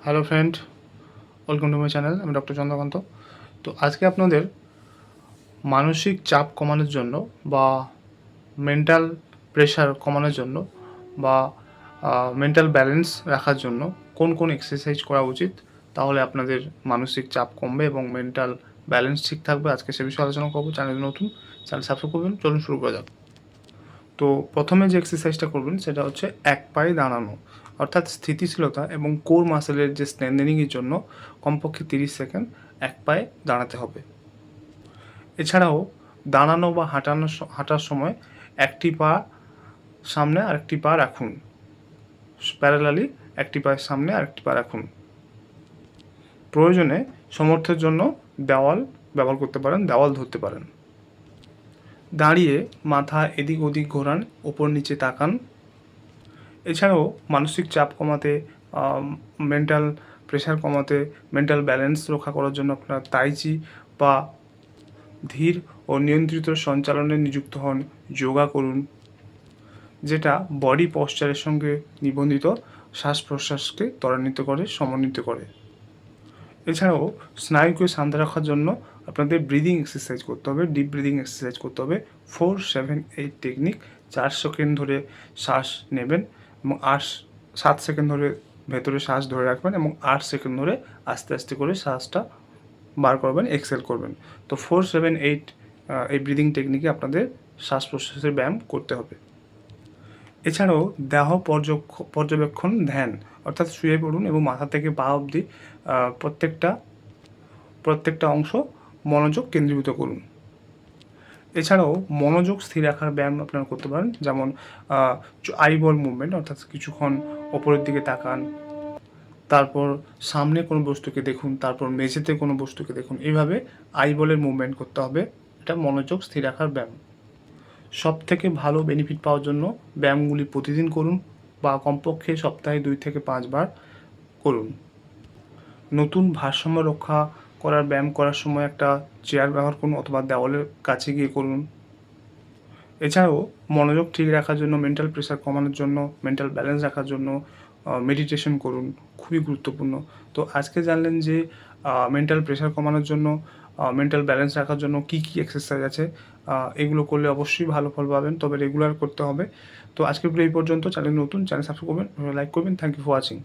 Hello friend, welcome to my channel. আমি doctor Chandrakant. তো আজকে আপনাদের মানসিক চাপ কমানোর জন্য বা মেন্টাল প্রেশার কমানোর জন্য বা মেন্টাল ব্যালেন্স রাখার জন্য কোন কোন এক্সারসাইজ করা উচিত, তাহলে আপনাদের মানসিক চাপ কমবে এবং মেন্টাল ব্যালেন্স ঠিক থাকবে, আজকে সে বিষয়ে আলোচনা করবো। চ্যানেল নতুন, চ্যানেল সাবস্ক্রাইব করবেন। চলুন শুরু করা যাক। তো প্রথমে যে এক্সারসাইজটা করবেন সেটা হচ্ছে এক পায়ে দাঁড়ানো, অর্থাৎ স্থিতিশীলতা এবং কোর মাসেলের যে স্ট্রেংথেনিংয়ের জন্য কমপক্ষে 30 সেকেন্ড এক পায়ে দাঁড়াতে হবে। এছাড়াও দাঁড়ানো বা হাঁটার সময় একটি পা সামনে আরেকটি পা রাখুন, প্যারালালি একটি পায়ের সামনে আরেকটি পা রাখুন। প্রয়োজনে সমর্থের জন্য দেওয়াল ব্যবহার করতে পারেন, দেওয়াল ধরতে পারেন। দাঁড়িয়ে মাথা এদিক ওদিক ঘোরান, ওপর নিচে তাকান। এছাড়াও মানসিক চাপ কমাতে, মেন্টাল প্রেশার কমাতে, মেন্টাল ব্যালেন্স রক্ষা করার জন্য আপনার তাইচি বা ধীর ও নিয়ন্ত্রিত সঞ্চালনে নিযুক্ত হন, যোগা করুন, যেটা বডি পশ্চারের সঙ্গে নিবন্ধিত শ্বাস প্রশ্বাসকে ত্বরান্বিত করে, সমন্বিত করে। এছাড়াও স্নায়ুকে শান্ত রাখার জন্য আপনাদের ব্রিদিং এক্সারসাইজ করতে হবে, ডিপ ব্রিদিং এক্সারসাইজ করতে হবে। 4-7-8 টেকনিক। 4 সেকেন্ড ধরে শ্বাস নেবেন এবং 7 সেকেন্ড ধরে ভেতরে শ্বাস ধরে রাখবেন এবং 8 সেকেন্ড ধরে আস্তে আস্তে করে শ্বাসটা বার করবেন, এক্সেল করবেন। তো 4-7-8 এই ব্রিদিং টেকনিকে আপনাদের শ্বাস প্রশ্বাসের ব্যায়াম করতে হবে। এছাড়াও দেহ পর্যবেক্ষণ ধ্যান, অর্থাৎ শুয়ে পড়ুন এবং মাথা থেকে পা অবধি প্রত্যেকটা অংশ মনোযোগ কেন্দ্রীভূত করুন। এছাড়াও মনোযোগ স্থির রাখার ব্যায়াম আপনারা করতে পারেন, যেমন আইবল মুভমেন্ট, অর্থাৎ কিছুক্ষণ ওপরের দিকে তাকান, তারপর সামনে কোনো বস্তুকে দেখুন, তারপর মেঝেতে কোনো বস্তুকে দেখুন। এইভাবে আইবলের মুভমেন্ট করতে হবে। এটা মনোযোগ স্থির রাখার ব্যায়াম। সব থেকে ভালো বেনিফিট পাওয়ার জন্য ব্যায়ামগুলি প্রতিদিন করুন বা কমপক্ষে সপ্তাহে 2 থেকে 5 বার করুন। নতুন ভারসাম্য রক্ষা করার ব্যায়াম করার সময় একটা চেয়ার ব্যবহার করুন অথবা দেওয়ালের কাছে গিয়ে করুন। এছাড়াও মনোযোগ ঠিক রাখার জন্য, মেন্টাল প্রেশার কমানোর জন্য, মেন্টাল ব্যালেন্স রাখার জন্য মেডিটেশন করুন, খুবই গুরুত্বপূর্ণ। তো আজকে জানলেন যে মেন্টাল প্রেশার কমানোর জন্য, মেন্টাল ব্যালেন্স রাখার জন্য কী কী এক্সারসাইজ আছে। এগুলো করলে অবশ্যই ভালো ফল পাবেন, তবে রেগুলার করতে হবে। তো আজকের ভিডিও এই পর্যন্ত। চ্যানেল নতুন, চ্যানেল সাবস্ক্রাইব করবেন, লাইক করবেন। Thank you for watching.